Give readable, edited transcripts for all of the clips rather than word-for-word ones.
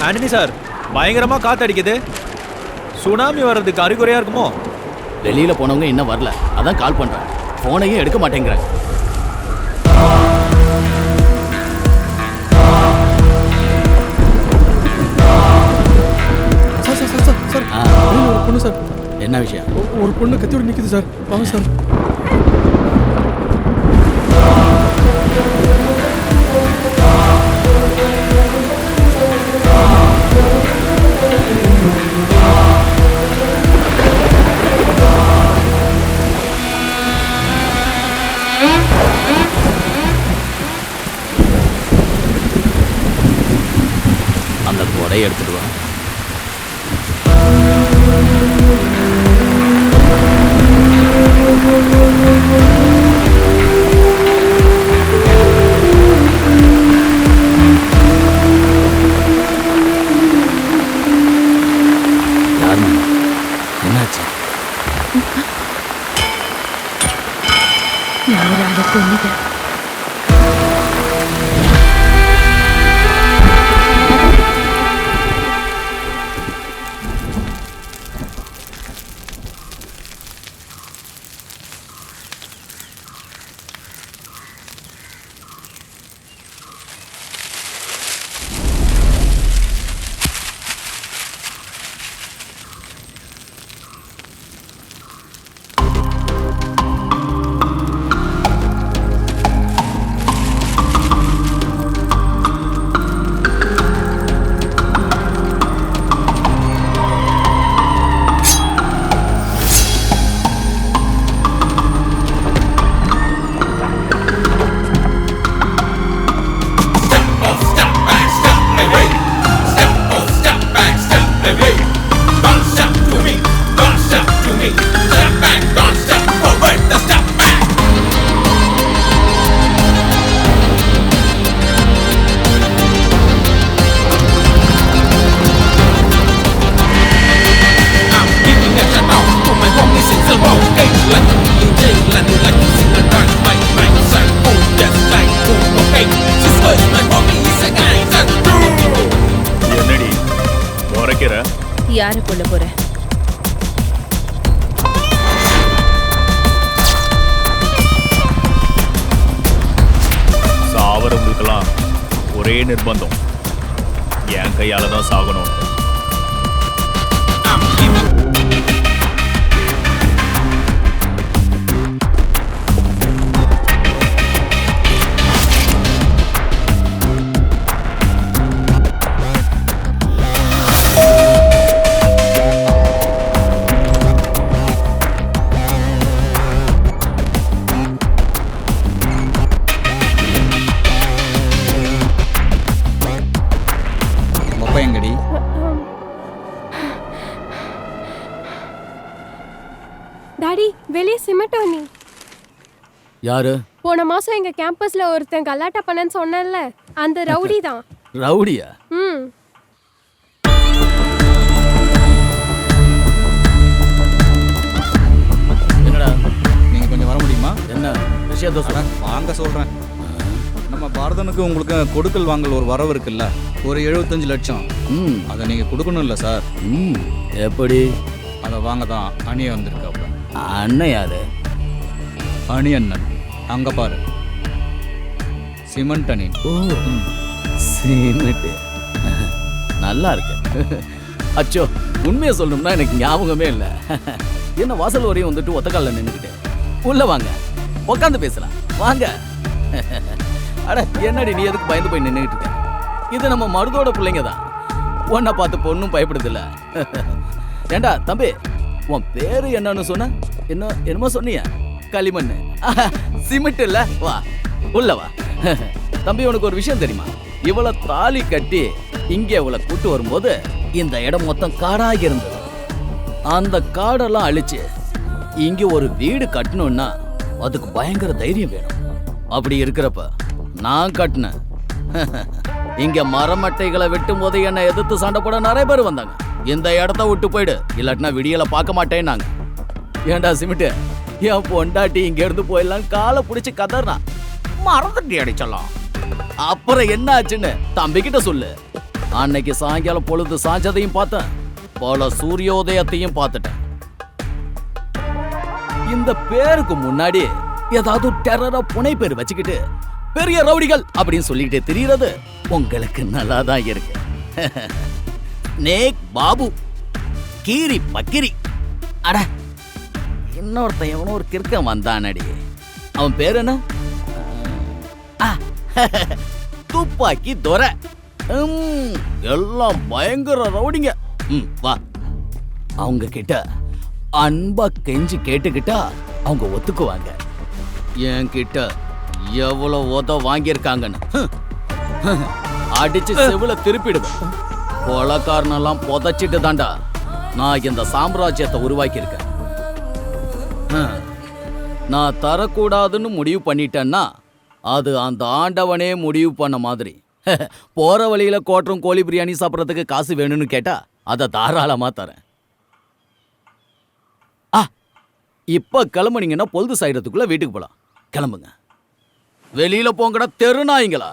Antony sir, பயங்கரமா காத்தடிக்குது. Tsunami வர்றதுக்கு அறிகுறியா இருக்குமோ? வெளியில போனவங்க இன்னும் வரல, அதான் கால் பண்றேன். போனையும் எடுக்க மாட்டேங்கிறேன். ஒரு பொண்ணு சார். என்ன விஷயம்? ஒரு பொண்ணு கத்தியோட நிக்குது சார். வாங்க சார். அந்த கொடையை எடுத்துட்டு வா. என்னாச்சு? யாராவது கொண்டுட்டேன். யாரை கொல்ல போற? சாவரவங்களுக்கெல்லாம் ஒரே நிர்பந்தம், என் கையால தான் சாகணும். டாடி, வெளியே சிமெண்டோனி. யாரு? போன மாசம் எங்க கேம்பஸ்ல ஒருத்தன் கலாட்டா பண்ணன்னு சொன்னேன்ல, அந்த ரவுடி தான். ரவுடியா? என்னடா, நீங்க கொஞ்சம் வர முடியுமா? என்ன விஷயத்த சொல்ற? வாங்க சொல்றேன். நம்ம பாரதனுக்கு உங்களுக்கு கொடுக்கல் வாங்கல் ஒரு வரவு இருக்குல்ல, ஒரு 75 லட்சம். அதை நீங்க கொடுக்கணும் இல்ல சார்? எப்படி? அதை வாங்க தான் அணியை வந்திருக்காப்ல. அண்ணன் யாரு? அணி அண்ணன். அங்க பாரு, சிமெண்ட் அணி. ஓ, சிமெண்ட். நல்லா இருக்கு. அச்சோ, உண்மையை சொல்லணும்னா எனக்கு ஞாபகமே இல்லை. என்ன வாசல் வரையும் வந்துட்டு ஒத்த காலில் நின்றுக்கிட்டேன். உள்ள வாங்க, உட்காந்து பேசலாம் வாங்க. அட என்னடி நீ எதுக்கு பயந்து போய் நின்றுக்கிட்டு இருக்க? இது நம்ம மருதோட பிள்ளைங்க தான். உன்னை பார்த்து பொண்ணும் பயப்படுதில்ல. ஏண்டா தம்பி, உன் பேரு என்னன்னு சொன்ன? என்னமோ சொன்னியா? களிமண். சிமெண்ட் இல்ல? வா உள்ள வா. தம்பி, உனக்கு ஒரு விஷயம் தெரியுமா? இவளை தாலி கட்டி இங்கே இவளை கூட்டு வரும்போது இந்த இடம் மொத்தம் காடாக இருந்தது. அந்த காடெல்லாம் அழிச்சு இங்க ஒரு வீடு கட்டணும்னா அதுக்கு பயங்கர தைரியம் வேணும். அப்படி இருக்கிறப்ப நான் கட்டினேன். இங்க மரமட்டைகளை வெட்டும் போது என்னை எதிர்த்து சண்டை போட நிறைய பேர் வந்தாங்க. இந்த இடத்த விட்டு போயிடு, இல்லாட்டினா விடியலை பார்க்க மாட்டேன்னாங்க. ஏண்டா சிமிட்டு, என் பொண்டாட்டி இங்க இருந்து போயிடலாம் காலை பிடிச்சி கதறான். மறந்துட்டி அடிச்சலாம். அப்புறம் என்ன ஆச்சுன்னு தம்பிக்கிட்ட சொல்லு. அன்னைக்கு சாயங்காலம் பொழுது சாஞ்சதையும் பார்த்தேன், பல சூரியோதயத்தையும் பார்த்துட்டேன். இந்த பேருக்கு முன்னாடி ஏதாவது டெரரா புனை பேர் வச்சுக்கிட்டு பெரிய ரவுடிகள் அப்படின்னு சொல்லிட்டு தெரியறது உங்களுக்கு நல்லா தான் இருக்கு. நேக் பாபு, கீரி பக்கிரி, அட இன்னொருத்தன் எவனோ ஒரு கிறுக்க வந்தானடி, அவன் பேர் என்ன? துப்பாக்கி துரை. எல்லாம் பயங்கர ரவுடிங்க. வா, அவங்க கிட்ட அன்பா கெஞ்சி கேட்டுக்கிட்டா அவங்க ஒத்துக்குவாங்க. என்கிட்ட எவ்வளவு உத வாங்கியிருக்காங்கன்னு அடிச்சு செவில திருப்பிடுவேன். கொலக்காரனெல்லாம் புதைச்சிட்டு தாண்டா நான் இந்த சாம்ராஜ்யத்தை உருவாக்கி இருக்கேன். நான் தரக்கூடாதுன்னு முடிவு பண்ணிட்டேன்னா அது அந்த ஆண்டவனே முடிவு பண்ண மாதிரி. போற வழியில கோட்டரும் கோழி பிரியாணி சாப்பிட்றதுக்கு காசு வேணும்னு கேட்டா அதை தாராளமா தரேன். இப்ப கிளம்புனீங்கன்னா பொழுது சாயிரத்துக்குள்ள வீட்டுக்கு போலாம். கிளம்புங்க. வெளியில போங்கடா தெருநாய்ங்களா.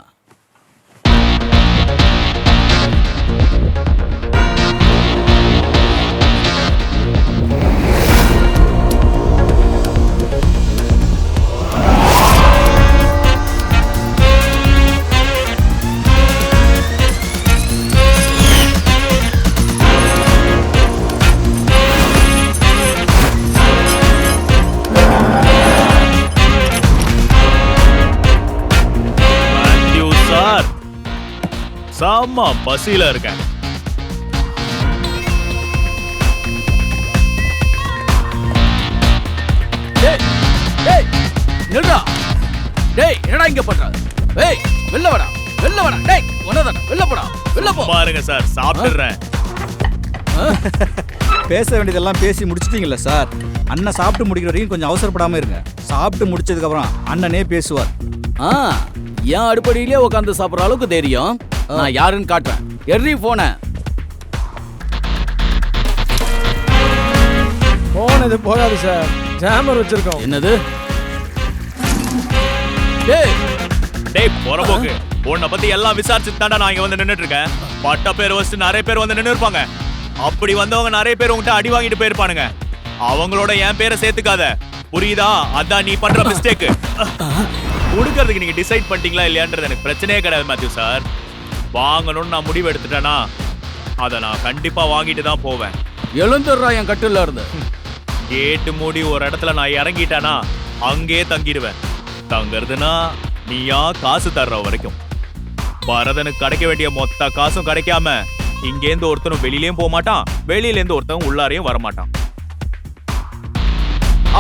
சாமா பசியில இருக்கேன். என்னடா இங்க பண்ற? ஏய் வெளில வாடா, வெளில வாடா. டேய் உனதாடா, வெளில போடா, வெளில போ. பாருங்க சார், சாப்பிட்டுறேன். பேச வேண்டியதெல்லாம் பேசி முடிச்சிட்டீங்கல்ல சார். அண்ணன் சாப்பிட்டு முடிக்கிற வரைக்கும் கொஞ்சம் அவசரப்படாம இருங்க. சாப்பிட்டு முடிச்சதுக்கு அப்புறம் அண்ணனே பேசுவார். என் அடுப்படியிலே உட்காந்து சாப்பிட்ற அளவுக்கு தெரியும். நான் யாருன்னு காட்டுறேன். எர்ரி போன போனது போகாது சார், ஜாமர் வச்சிருக்கோம். என்னது? டேய் போறபோக்கு, உன்னை பத்தி எல்லாம் விசாரிச்சுட்டு தாண்டா நான் இங்க வந்து நின்னுட்டு இருக்கேன். பட்ட பேர் வச்சு நிறைய பேர் வந்து நின்று இருப்பாங்க. அப்படி வந்தவங்க நிறைய பேர் உங்ககிட்ட அடி வாங்கிட்டு போயிருப்பானுங்க. அவங்களோட என் பேரை சேர்த்துக்காத, புரியுதா? அதான் நீ பண்ற மிஸ்டேக். கொடுக்கறதுக்கு நீங்க டிசைட் பண்ணிட்டீங்களா இல்லையான்றது எனக்கு பிரச்சனையே கிடையாது மேத்யூ சார். வாங்கணும்னு நான் முடிவு எடுத்துட்டேன்னா அதை நான் கண்டிப்பா வாங்கிட்டு தான் போவேன். எழுந்துடுறா என் கட்டுல இருந்து. கேட்டு மூடி ஒரு இடத்துல நான் இறங்கிட்டேனா அங்கே தங்கிடுவேன். தங்குறதுன்னா நீயா காசு தர்ற வரைக்கும். பரதனுக்கு கிடைக்க வேண்டிய மொத்த காசும் கிடைக்காம இங்கேருந்து ஒருத்தனும் வெளியிலயும் போக மாட்டான், வெளியிலேருந்து ஒருத்தனும் உள்ளாரையும் வரமாட்டான்.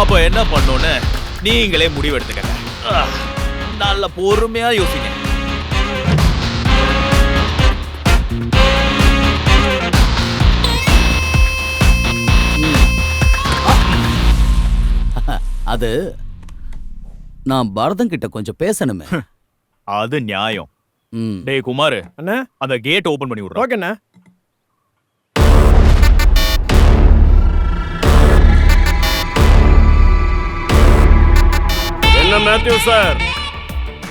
அப்போ என்ன பண்ணணும்னு நீங்களே முடிவு எடுத்துக்கங்க. நல்ல பொறுமையா யோசிங்க. அது நான் பரதன் கிட்ட கொஞ்சம் பேசணுமே. அது நியாயம். டேய் குமார் அண்ணா, அந்த கேட் ஓபன் பண்ணி விடுறோம். ஓகேண்ணா. என்ன மேத்யூ சார்,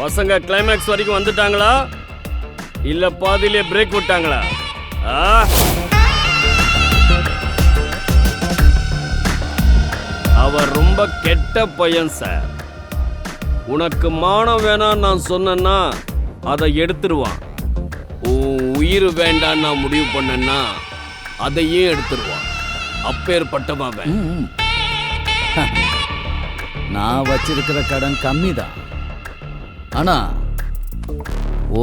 பசங்க கிளைமேக்ஸ் வரைக்கும் வந்துட்டாங்களா இல்ல பாதியிலே பிரேக் விட்டாங்களா? அவர் ரொம்ப கெட்ட பையன் சார். உனக்கு மானம் வேணாம் நான் சொன்னேன்னா அதை எடுத்துருவான். உயிர் வேண்டாம் நான் முடிவு பண்ணேன்னா அதையே எடுத்துருவான். அப்பேற்பட்டவன். நான் வச்சிருக்கிற கடன் கம்மிதான், ஆனா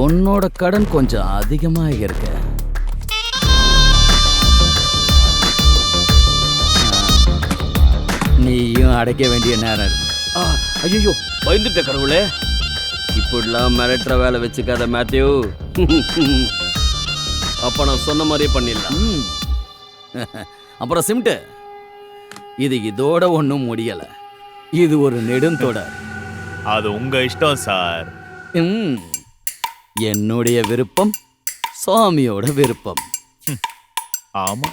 உன்னோட கடன் கொஞ்சம் அதிகமா இருக்கு. நீயும் அடைக்க வேண்டிய நேரம் இருக்கு. ஐயோ பயந்துட்ட கடவுளே. இப்படிலாம் மிரட்டுற வேலை வச்சுக்காத மேத்யூ. அப்ப நான் சொன்ன மாதிரியே பண்ணிடலாம். அப்புறம் சிம்ட்டு, இது இதோட ஒன்றும் முடியல. இது ஒரு நெடுந்தொடர். அது உங்க இஷ்டம் சார். என்னுடைய விருப்பம் சாமியோட விருப்பம். ஆமா.